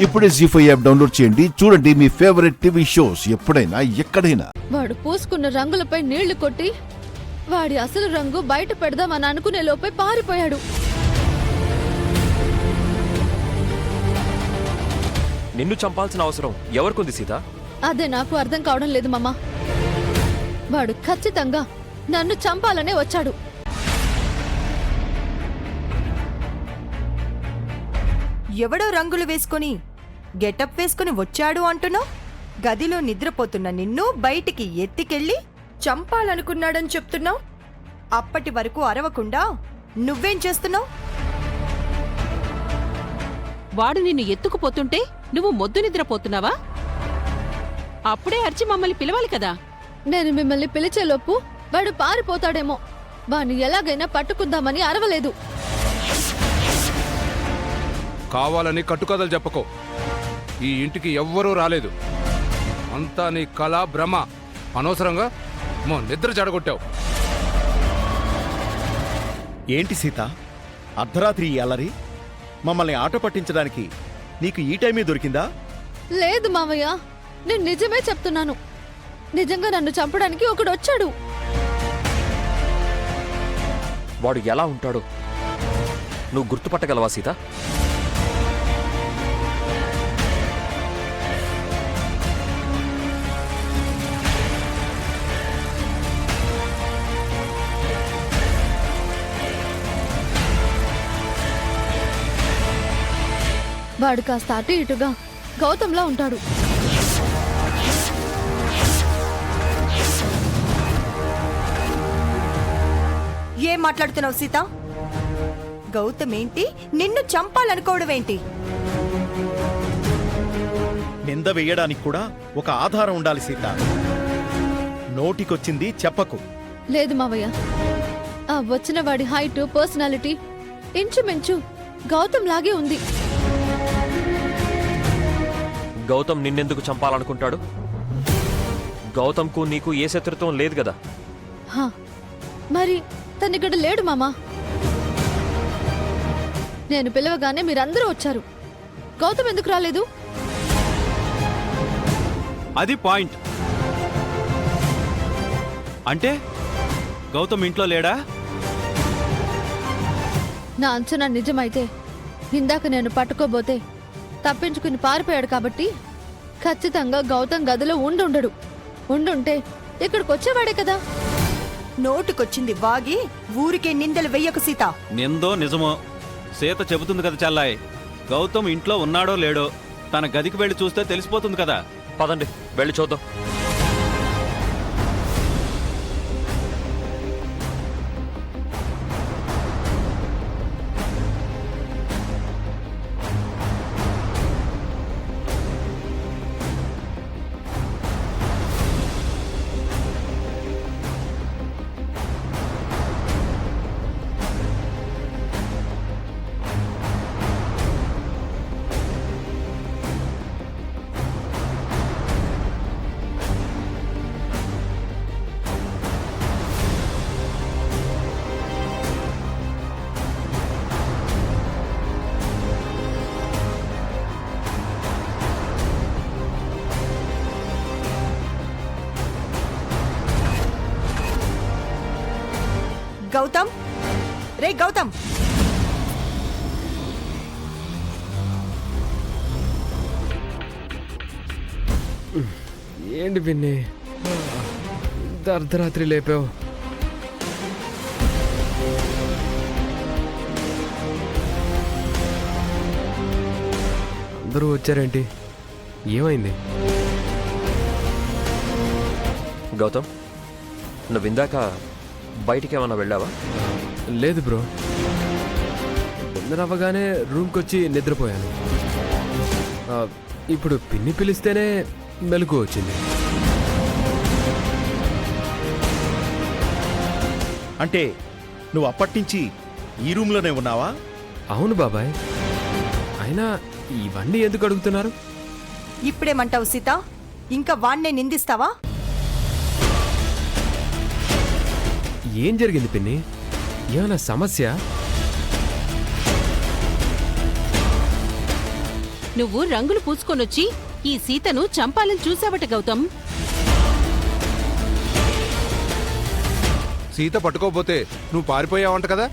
ఇప్పుడే జీ5 app download చేయండి. చూడండి మీ ఫేవరెట్ టీవీ షోస్ ఎప్పుడైనా ఎక్కడైనా. వాడు పూసుకున్న రంగులపై నీళ్లు కొట్టి వాడి అసలు రంగు బయట పెడదామని అనుకునే లోపే పారిపోయాడు. నిన్ను చంపాల్సిన అవసరం ఎవరికుంది సీత? అదే నాకు అర్థం కావడం లేదు మామ. వాడు ఖచ్చితంగా నన్ను చంపాలనే వచ్చాడు. ఎవడో రంగులు వేసుకొని గెటప్ వేసుకుని వచ్చాడు అంటున్నావు. గదిలో నిద్రపోతున్న నిన్ను బయటికి ఎత్తికెళ్ళి చంపాలనుకున్నాడని చెప్తున్నావు. అప్పటి వరకు అరవకుండా నువ్వేం చేస్తున్నావు? వాడు నిన్ను ఎత్తుకుపోతుంటే నువ్వు మొద్దు నిద్రపోతున్నావా? అప్పుడే అరిచి మమ్మల్ని పిలవాలి కదా. నేను మిమ్మల్ని పిలిచేలోపు వాడు పారిపోతాడేమో. వాణ్ణి ఎలాగైనా పట్టుకుందామని అరవలేదు. కావాలని కట్టుకథలు చెప్పకో. ఈ ఇంటికి ఎవ్వరూ రాలేదు. అంతా నీ కళ భ్రమ. అనవసరంగా మా నిద్ర చెడగొట్టావు. ఏంటి సీత, అర్ధరాత్రి ఈ అల్లరి? మమ్మల్ని ఆట పట్టించడానికి నీకు ఈ టైమే దొరికిందా? లేదు మావయ్య, నేను నిజమే చెప్తున్నాను. నిజంగా నన్ను చంపడానికి ఒకడు వచ్చాడు. వాడు ఎలా ఉంటాడో నువ్వు గుర్తుపట్టగలవా సీత? వాడు కాస్త అటు ఇటుగా గౌతంలా ఉంటాడు. ఏం మాట్లాడుతున్నావు సీత? గౌతమ్ ఏంటి నిన్ను చంపాలనుకోవడమేంటి? నింద వేయడానికి కూడా ఒక ఆధారం ఉండాలి సీత. నోటికొచ్చింది చెప్పకు. లేదు మావయ్య, ఆ వచ్చిన వాడి హైట్, పర్సనాలిటీ ఇంచుమించు గౌతమ్ లాగే ఉంది. గౌతమ్ నిన్నెందుకు చంపాలనుకుంటాడు? గౌతమ్కు నీకు ఏ శత్రుత్వం లేదు కదా. హా, మరి తనిక్కడ లేడు మామా. నేను పిలవగానే మీరందరూ వచ్చారు. గౌతమ్ ఎందుకు రాలేదు? అది పాయింట్. అంటే గౌతమ్ ఇంట్లో లేడా? నా అంచనా నిజమైతే ఇందాక నేను పట్టుకోబోతే తప్పించుకుని పారిపోయాడు కాబట్టి ఖచ్చితంగా గౌతమ్ గదిలో ఉండుండడు. ఉండుంటే ఇక్కడికి వచ్చేవాడే కదా. నోటుకొచ్చింది వాగి ఊరికే నిందలు వెయ్యకు సీత. నిందో నిజమో సీత చెబుతుంది కదా చెల్లాయ్. గౌతమ్ ఇంట్లో ఉన్నాడో లేడో తన గదికి వెళ్ళి చూస్తే తెలిసిపోతుంది కదా. పదండి వెళ్ళి చూద్దాం. గౌతమ్, రే గౌతమ్, ఏంటి పిన్ని అర్ధరాత్రి లేపావు? అందరూ వచ్చారేంటి? ఏమైంది? గౌతమ్, నువ్వు ఇందాక బయటికి ఏమన్నా వెళ్ళావా? లేదు బ్రో, తొందరవ్వగానే రూమ్కి వచ్చి నిద్రపోయాను. ఇప్పుడు పిన్ని పిలిస్తేనే మెలకు వచ్చింది. అంటే నువ్వు అప్పటినుంచి ఈ రూమ్లోనే ఉన్నావా? అవును బాబాయ్. అయినా ఇవన్నీ ఎందుకు అడుగుతున్నారు? ఇప్పుడేమంటావు సీత? ఇంకా వాణ్ణే నిందిస్తావా? ఏం జరిగింది పిన్ని? ఏమైనా సమస్య? నువ్వు రంగులు పూసుకొనొచ్చి ఈ సీతను చంపాలని చూసావట గౌతమ్. సీత పట్టుకోపోతే నువ్వు పారిపోయావంట కదా.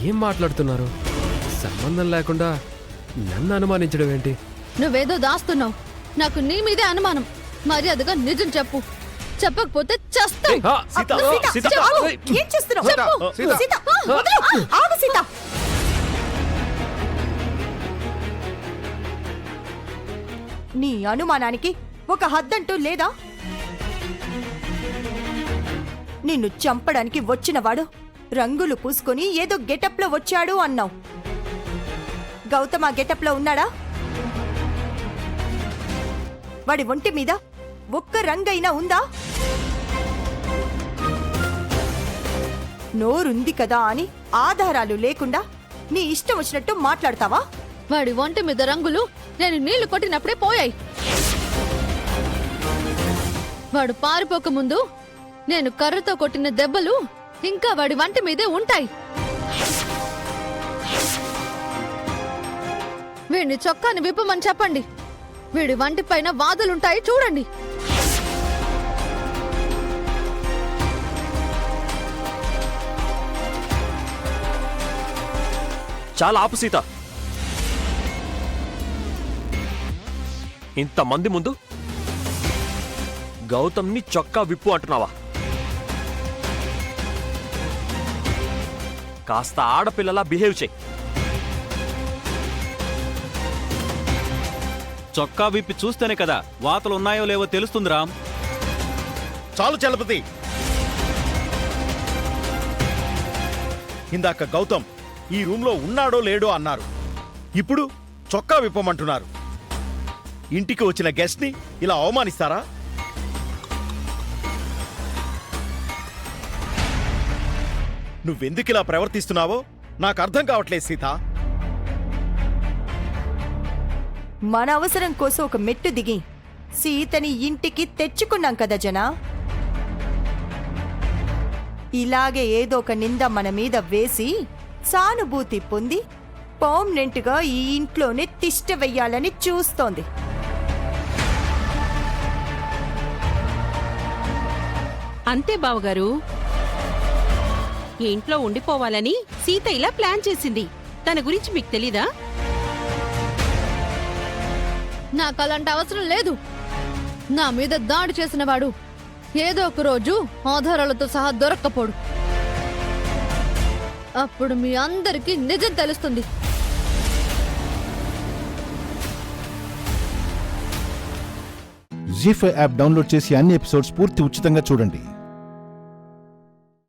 ఏం మాట్లాడుతున్నారు? సంబంధం లేకుండా నన్ను అనుమానించడం ఏంటి? నువ్వేదో దాస్తున్నావు. నాకు నీ మీదే అనుమానం. మర్యాదగా నిజం చెప్పు. చెప్పకపోతే చస్తావు. ఆ, సీత, సీత, ఆగు. ఏం చేస్తున్నావు? సీత. సీత, వదలు. ఆగు సీత. నీ అనుమానానికి ఒక హద్దంటూ లేదా? నిన్ను చంపడానికి వచ్చినవాడు రంగులు పూసుకొని ఏదో గెటప్లో వచ్చాడు అన్నావు. గౌతమ్ ఆ గెటప్లో ఉన్నాడా? వాడి ఒంటి మీద ఒక్క రంగైనా ఉందా? నోరుంది కదా అని ఆధారాలు లేకుండా నీ ఇష్టం వచ్చినట్టు మాట్లాడతావా? వాడి ఒంటి మీద రంగులు నేను నీళ్లు కొట్టినప్పుడే పోయాయి. వాడు పారిపోక ముందు నేను కర్రతో కొట్టిన దెబ్బలు ఇంకా వాడి వంటి మీదే ఉంటాయి. వీడిని చొక్కాని విప్పమని చెప్పండి. వీడి వంటి పైన వాదులుంటాయి చూడండి. చాలా ఆపు సీత. ఇంతమంది ముందు గౌతమ్ని చొక్కా విప్పు అంటున్నావా? కాస్త ఆడపిల్లలా బిహేవ్ చేయి. చొక్కా విప్పి చూస్తేనే కదా వాతలు ఉన్నాయో లేవో తెలుస్తుంది రామ్. చాలు చలపతి. ఇందాక గౌతమ్ ఈ రూమ్లో ఉన్నాడో లేడో అన్నారు. ఇప్పుడు చొక్కా విప్పమంటున్నారు. ఇంటికి వచ్చిన గెస్ట్ ని ఇలా అవమానిస్తారా? నువ్వెందుకిలా ప్రవర్తిస్తున్నావో నాకు అర్థం కావట్లేదు సీత. మన అవసరం కోసం ఒక మెట్టు దిగి సీతని ఇంటికి తెచ్చుకున్నాం కదా జనా. ఇలాగే ఏదో ఒక నింద మన మీద వేసి సానుభూతి పొంది పర్మనెంట్గా ఈ ఇంట్లోనే తిష్ట వెయ్యాలని చూస్తోంది. అంతే బావగారు. ఈ ఇంట్లో ఉండిపోవాలని సీత ఇలా ప్లాన్ చేసింది. తన గురించి మీకు తెలీదా? నాకు అలాంటి అవసరం లేదు. నా మీద దాడి చేసిన వాడు ఏదో ఒక రోజు ఆధారాలతో సహా దొరక్కపోడు. అప్పుడు మీ అందరికీ నిజం తెలుస్తుంది. జీ5 యాప్ డౌన్లోడ్ చేసి అన్ని ఎపిసోడ్స్ పూర్తి ఉచితంగా చూడండి.